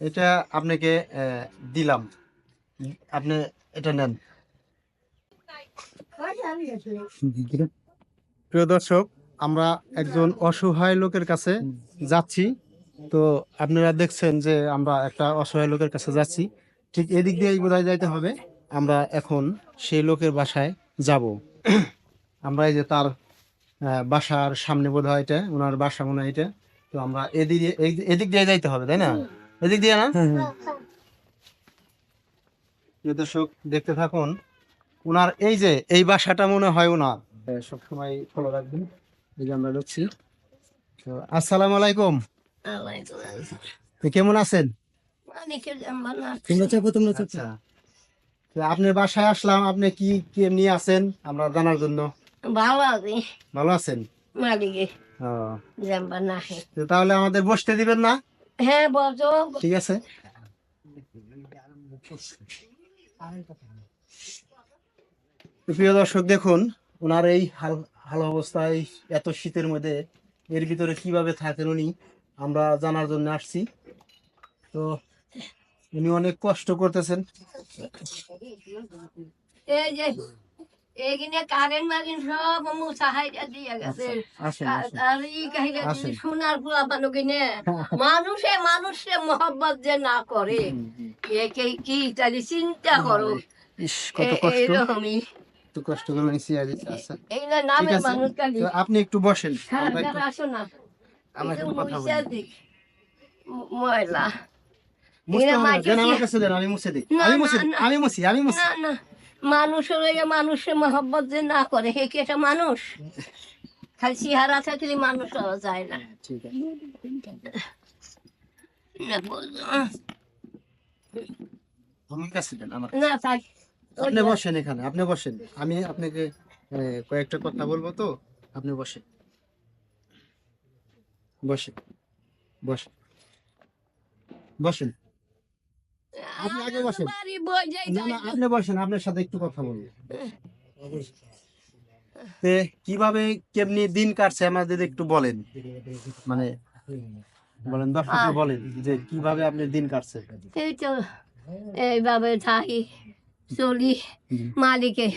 এটা আপনাকে দিলাম, আপনি এটা নেন। প্রিয় দর্শক, আমরা একজন অসহায় লোকের কাছে যাচ্ছি। তো আপনারা দেখছেন যে আমরা একটা অসহায় লোকের কাছে যাচ্ছি, ঠিক এদিক দিয়েই বোধহয় যাইতে হবে। আমরা এখন সেই লোকের বাসায় যাব। আমরা এই যে তার বাসার সামনে বোধহয় এটা ওনার বাসা মনে হয় এটা। তো আমরা এদিকে এদিক দিয়ে যাইতে হবে, তাই না? এদিক দিয়ে না? প্রিয় দর্শক দেখতে থাকুন, ওনার এই যে এই বাসাটা মনে হয় ওনার, সবসময় ফলো রাখবেন। এই যে আমরা ঢুকছি। তো আসসালামু আলাইকুম, তো কেমন আছেন? আচ্ছা, তো আপনার বাসায় আসলাম, আপনি কি কি নিয়ে আছেন আমরা জানার জন্য। ভালো আছি। ভালো আছেন? মালিকে ও, জাম্বার নাহে। তো তাহলে আমাদের বসতে দিবেন না? হ্যাঁ বলছো। ঠিক আছে। তো প্রিয় দর্শক দেখুন, ওনার এই হাল হাল অবস্থায় এত শীতের মধ্যে এর ভিতরে কিভাবে থাকেন উনি, আমরা জানার জন্য আসছি। তো উনি অনেক কষ্ট করতেছেন। এই যে এইখানে কারেন্ট মারেন সব মুসা হাইটা দিয়ে গেছে। আসেন আসেন আর এই কাহিনী আসেন। সোনার পোলা বানো কিনে মানুষে মানুষে মহব্বত যে না করে, একে কি তাহলে চিন্তা করো। ইস, কত কষ্ট, এইরকমই কত কষ্ট করে নিছি আজ। আচ্ছা, এই না নামে ঠিক আছে। মানুষ কালি। তো আপনি একটু বসেন, আমরা হ্যাঁ একটু আসো না। আমরা একটু কথা বলি। ময়লা মুছতে হবে না, মাইকে দেন আমার কাছে দেন, আমি মুছে দিই। না আমি না মুছে দিই, না আমি মুছি, আমি মুছি। না না, মানুষের ওই যে মানুষের মহব্বত যে না করে হে কি একটা মানুষ? খালি চেহারা থাকলে মানুষ হওয়া যায় না। ঠিক আছে, না বলতো, আমার কাছে দেন আমার। না থাক। আপনি বসেন এখানে, আপনি বসেন, আমি আপনাকে কয়েকটা কথা বলবো, তো আপনি বসেন, বসেন, বসেন, বসেন। আপনি আগে বসেন। বাড়ি বই যাই না না, আপনি বসেন, আপনার সাথে একটু কথা বলবো। তে কিভাবে কেমনি দিন কাটছে আমাদের একটু বলেন, মানে বলেন, দর্শককে বলেন যে কিভাবে আপনার দিন কাটছে। এই তো এইভাবে থাকি চলি। মালিকে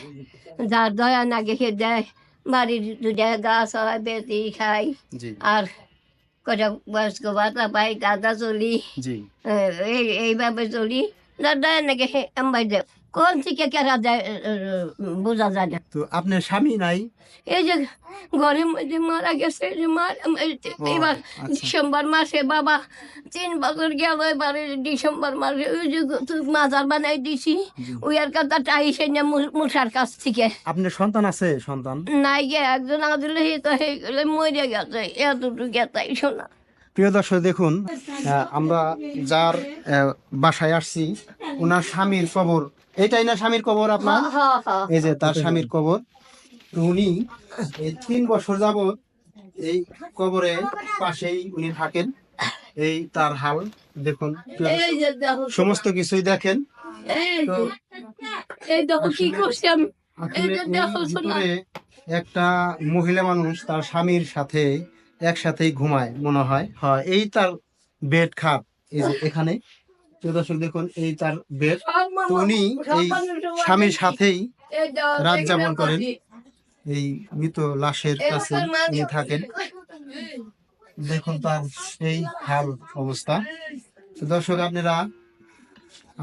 যার দয়া নাগে সে দেয়। বাড়ির দুটা গাছ হয় বেশি খাই। জি আর কটা বয়স্ক ভাতা পাই দাদা চলি। জি। এইভাবে চলি। দাদা নাকি আমার দেয় কোন থেকে কেরা যায় বোঝা যায় না। তো আপনার স্বামী নাই? এই যে ঘরের মধ্যে মারা গেছে যে ও এবার আচ্ছা। ডিসেম্বর মাসে বাবা 3 বছর গেল। এবারে ডিসেম্বর মাসে ওই যে মাজার বানাই দিছি। জি। ওই আর কথা টাইসে না মশার কাছ থেকে। আপনার সন্তান আছে? সন্তান নাই গে একজন আদলে তো হয়ে গেলে মরে গেছে এতটুকু গেতাই শোনা। প্রিয় দর্শক দেখুন, আমরা যার বাসায় আসছি, ওনার স্বামীর কবর এটাই না? স্বামীর কবর আপনার? এই যে তার স্বামীর কবর। তো উনি এই 3 বছর যাবত এই কবরে পাশেই উনি থাকেন। এই তার হাল দেখুন, এই যে দেখো সমস্ত কিছুই দেখেন। এই তো যে এই দেখো কি করছি আমি। এই আসলে যে এই দেখো শোনা। ভিতরে একটা মহিলা মানুষ তার স্বামীর সাথে একসাথেই ঘুমায় মনে হয়। হয় এই তার বেড খাট, এই যে এখানে। তো দর্শক দেখুন, এই তার বেড। তো উনি এই স্বামীর সাথেই রাত যাপন করেন, এই মৃত লাশের কাছে উনি থাকেন। দেখুন তার এই হাল অবস্থা। তো দর্শক আপনারা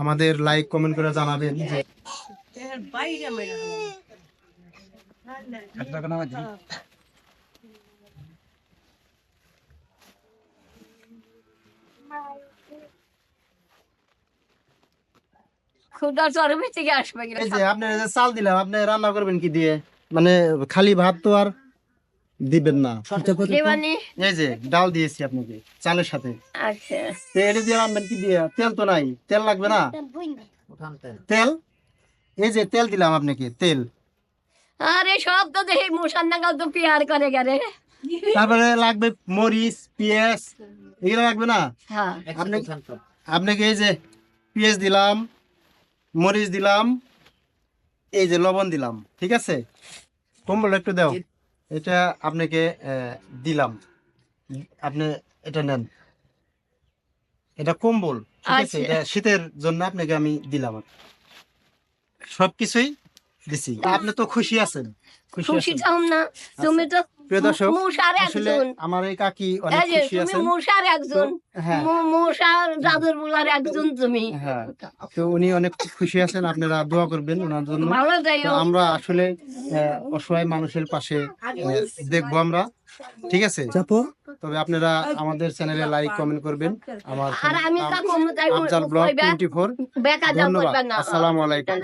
আমাদের লাইক কমেন্ট করে জানাবেন যে খুদার চরমে থেকে আসবে এই যে আপনার যে চাল দিলাম, আপনি রান্না করবেন কি দিয়ে? মানে খালি ভাত তো আর দিবেন না। দেবানি এই যে ডাল দিয়েছি আপনাকে চালের সাথে, আচ্ছা তো এটা দিয়ে রান্নাবেন কি দিয়ে? তেল তো নাই, তেল লাগবে না? তেল, এই যে তেল দিলাম আপনাকে, তেল। আরে সব তো দেখি মশার নাগাল তো পিয়ার করে গেলে। তারপরে লাগবে মরিচ, পেঁয়াজ, এগুলো লাগবে না? হ্যাঁ আপনাকে আপনাকে এই যে পেঁয়াজ দিলাম, মরিচ দিলাম, এই যে লবণ দিলাম, ঠিক আছে? কম্বল একটু দাও, এটা আপনাকে দিলাম, আপনি এটা নেন, এটা কম্বল। ঠিক আছে, আচ্ছা। এটা শীতের জন্য আপনাকে আমি দিলাম সবকিছুই দিছি। আপনি তো খুশি আছেন? খুশি খুশি আছেন? থাম না, তুমি তো প্রিয় দর্শক, মশার আসলে একজন। আমার এই কাকি অনেক এই যে খুশি তুমি আছেন। মশার তো একজন, হ্যাঁ, মশার জাদুর বুলার একজন তুমি। হ্যাঁ, তো উনি অনেক খুশি আছেন, আপনারা দোয়া করবেন ওনার জন্য। ভালো তো যাইও। আমরা আসলে অসহায় মানুষের পাশে দেখবো আমরা, ঠিক আছে। তবে আপনারা আমাদের চ্যানেলে লাইক কমেন্ট করবেন। আমার আর আমি নাম তা কমু তাই আফজাল ব্লগ কইবা 24। বেকা যা ধন্যবাদ, করবে না। আসসালামু আলাইকুম।